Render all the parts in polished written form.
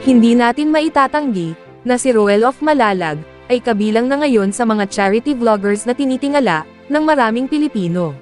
Hindi natin maitatanggi na si Roel of Malalag ay kabilang na ngayon sa mga charity vloggers na tinitingala ng maraming Pilipino.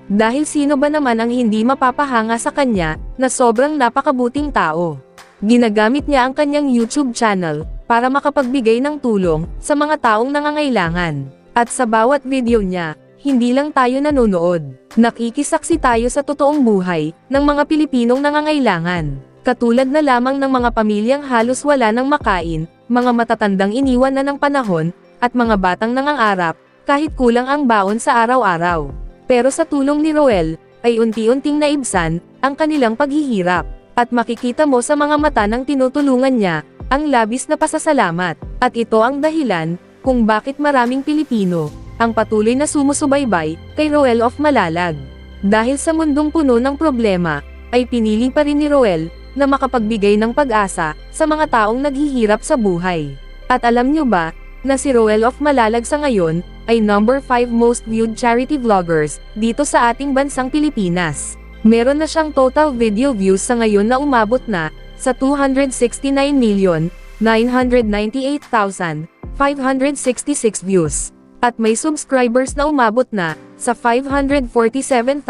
Dahil sino ba naman ang hindi mapapahanga sa kanya na sobrang napakabuting tao. Ginagamit niya ang kanyang YouTube channel para makapagbigay ng tulong sa mga taong nangangailangan. At sa bawat video niya, hindi lang tayo nanonood. Nakikisaksi tayo sa totoong buhay ng mga Pilipinong nangangailangan. Katulad na lamang ng mga pamilyang halos wala nang makain, mga matatandang iniwan na ng panahon, at mga batang nangangarap, kahit kulang ang baon sa araw-araw. Pero sa tulong ni Roel, ay unti-unting naibsan ang kanilang paghihirap. At makikita mo sa mga mata ng tinutulungan niya ang labis na pasasalamat. At ito ang dahilan kung bakit maraming Pilipino ang patuloy na sumusubaybay kay Roel of Malalag. Dahil sa mundong puno ng problema, ay pinili pa rin ni Roel na makapagbigay ng pag-asa sa mga taong naghihirap sa buhay. At alam nyo ba, na si Roel of Malalag sa ngayon, ay number 5 most viewed charity vloggers dito sa ating bansang Pilipinas. Meron na siyang total video views sa ngayon na umabot na sa 269,998,566 views. At may subscribers na umabot na sa 547,000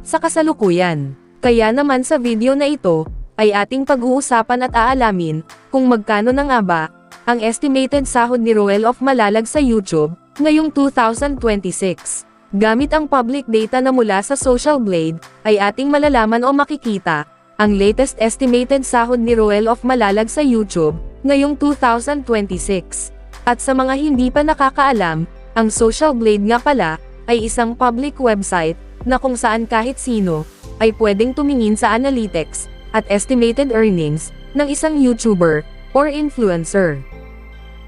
sa kasalukuyan. Kaya naman sa video na ito, ay ating pag-uusapan at aalamin kung magkano na nga ba ang estimated sahod ni Roel of Malalag sa YouTube ngayong 2026. Gamit ang public data na mula sa Social Blade, ay ating malalaman o makikita ang latest estimated sahod ni Roel of Malalag sa YouTube ngayong 2026. At sa mga hindi pa nakakaalam, ang Social Blade nga pala ay isang public website na kung saan kahit sino ay pwedeng tumingin sa analytics at estimated earnings ng isang YouTuber or influencer.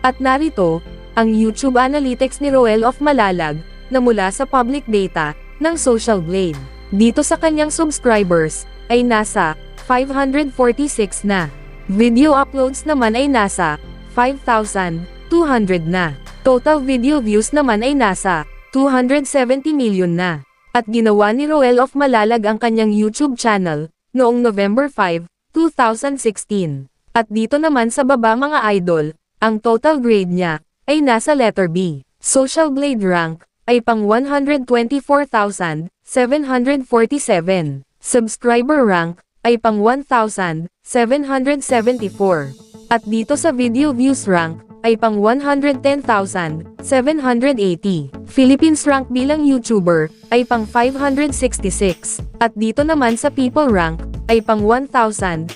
At narito ang YouTube analytics ni Roel of Malalag na mula sa public data ng Social Blade. Dito sa kanyang subscribers ay nasa 546 na. Video uploads naman ay nasa 5,200 na. Total video views naman ay nasa 270 million na. At ginawa ni Roel of Malalag ang kanyang YouTube channel noong November 5, 2016. At dito naman sa baba mga idol, ang total grade niya ay nasa letter B. Social Blade rank ay pang 124,747. Subscriber rank ay pang 1,774. At dito sa video views rank ay pang 110,780. Philippines rank bilang YouTuber ay pang 566. At dito naman sa people rank ay pang 1,331.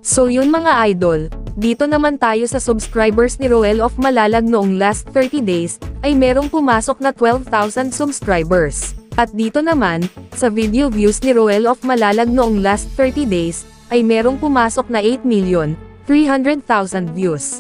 So yun mga idol, dito naman tayo sa subscribers ni Roel of Malalag noong last 30 days ay merong pumasok na 12,000 subscribers. At dito naman, sa video views ni Roel of Malalag noong last 30 days ay merong pumasok na 8,300,000 views.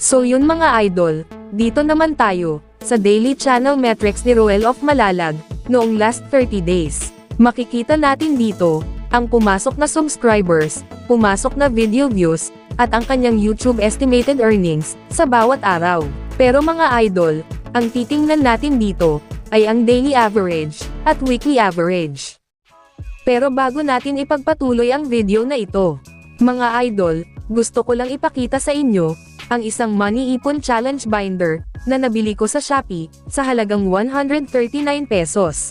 So yun mga idol, dito naman tayo sa daily channel metrics ni Roel of Malalag noong last 30 days. Makikita natin dito ang pumasok na subscribers, pumasok na video views, at ang kanyang YouTube estimated earnings sa bawat araw. Pero mga idol, ang titingnan natin dito ay ang daily average at weekly average. Pero bago natin ipagpatuloy ang video na ito, mga idol, gusto ko lang ipakita sa inyo ang isang money ipon challenge binder na nabili ko sa Shopee sa halagang 139 pesos.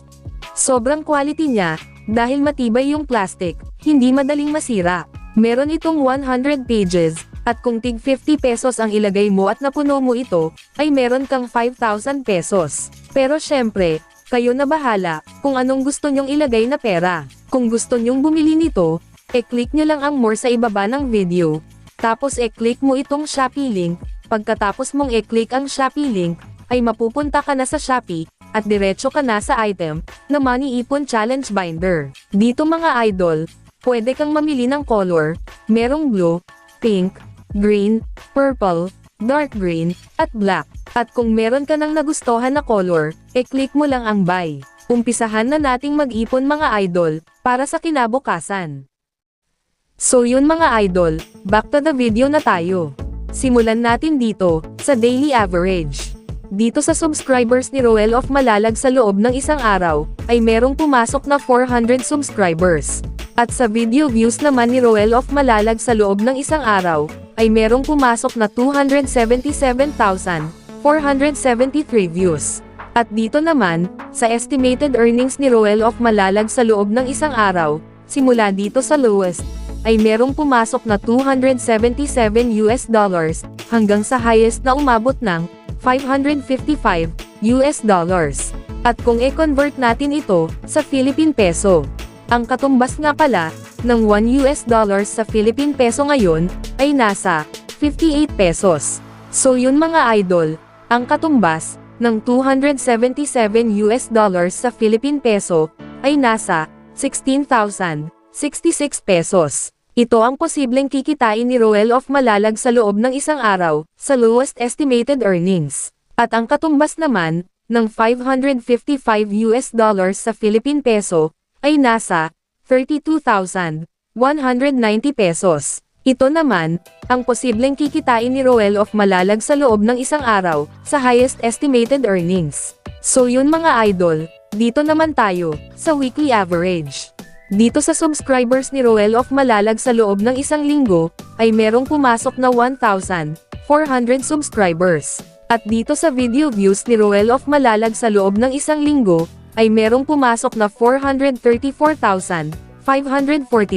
Sobrang quality niya dahil matibay yung plastic, hindi madaling masira. Meron itong 100 pages, at kung tig 50 pesos ang ilagay mo at napuno mo ito, ay meron kang 5,000 pesos. Pero syempre, kayo na bahala kung anong gusto nyong ilagay na pera. Kung gusto nyong bumili nito, e-click nyo lang ang more sa ibaba ng video. Tapos e-click mo itong Shopee link. Pagkatapos mong e-click ang Shopee link, ay mapupunta ka na sa Shopee, at diretso ka na sa item na Money Ipon Challenge Binder. Dito mga idol, pwede kang mamili ng color, merong blue, pink, green, purple, dark green, at black. At kung meron ka nang nagustuhan na color, e-click mo lang ang buy. Umpisahan na nating mag-ipon mga idol, para sa kinabukasan. So yun mga idol, back to the video na tayo. Simulan natin dito, sa daily average. Dito sa subscribers ni Roel of Malalag sa loob ng isang araw, ay merong pumasok na 400 subscribers. At sa video views naman ni Roel of Malalag sa loob ng isang araw, ay merong pumasok na 277,473 views. At dito naman, sa estimated earnings ni Roel of Malalag sa loob ng isang araw, simula dito sa lowest, ay merong pumasok na $277 hanggang sa highest na umabot ng $555. At kung i-convert natin ito sa Philippine Peso, ang katumbas nga pala ng $1 sa Philippine Peso ngayon ay nasa 58 pesos. So yun mga idol, ang katumbas ng $277 sa Philippine Peso ay nasa 16,066 pesos. Ito ang posibleng kikitain ni Roel of Malalag sa loob ng isang araw, sa lowest estimated earnings. At ang katumbas naman ng $555 sa Philippine Peso ay nasa 32,190 pesos. Ito naman, ang posibleng kikitain ni Roel of Malalag sa loob ng isang araw, sa highest estimated earnings. So yun mga idol, dito naman tayo, sa weekly average. Dito sa subscribers ni Roel of Malalag sa loob ng isang linggo, ay merong pumasok na 1,400 subscribers. At dito sa video views ni Roel of Malalag sa loob ng isang linggo, ay merong pumasok na 434,540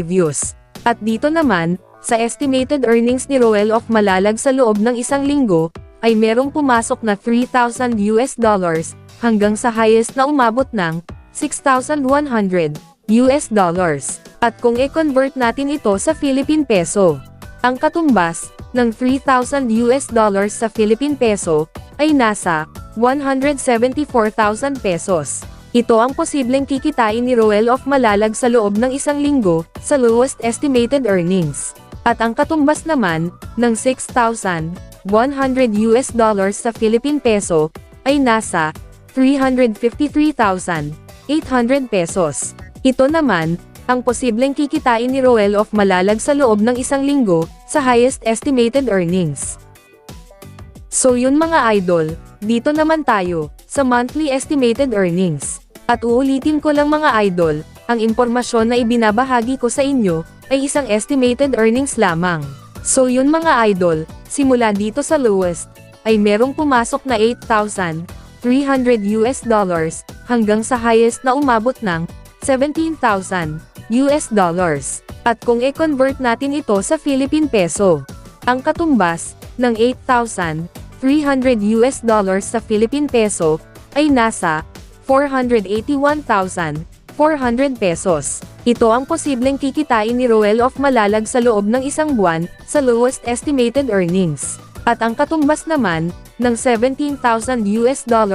views. At dito naman, sa estimated earnings ni Roel of Malalag sa loob ng isang linggo, ay merong pumasok na $3,000 hanggang sa highest na umabot ng $6,100. At kung i-convert natin ito sa Philippine Peso, ang katumbas ng $3,000 sa Philippine Peso ay nasa 174,000 pesos. Ito ang posibleng kikitain ni Roel of Malalag sa loob ng isang linggo, sa lowest estimated earnings. At ang katumbas naman ng $6,100 sa Philippine Peso ay nasa 353,800 pesos. Ito naman, ang posibleng kikitain ni Roel of Malalag sa loob ng isang linggo, sa highest estimated earnings. So yun mga idol, dito naman tayo, sa monthly estimated earnings. At uulitin ko lang mga idol, ang impormasyon na ibinabahagi ko sa inyo, ay isang estimated earnings lamang. So yun mga idol, simula dito sa lowest, ay merong pumasok na $8,300 hanggang sa highest na umabot ng $17,000. At kung i-convert natin ito sa Philippine Peso, ang katumbas ng $8,300 sa Philippine Peso ay nasa 481,400 pesos. Ito ang posibleng kikitain ni Roel of Malalag sa loob ng isang buwan, sa lowest estimated earnings. At ang katumbas naman ng $17,000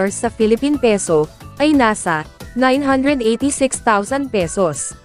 sa Philippine Peso ay nasa 986,000 pesos.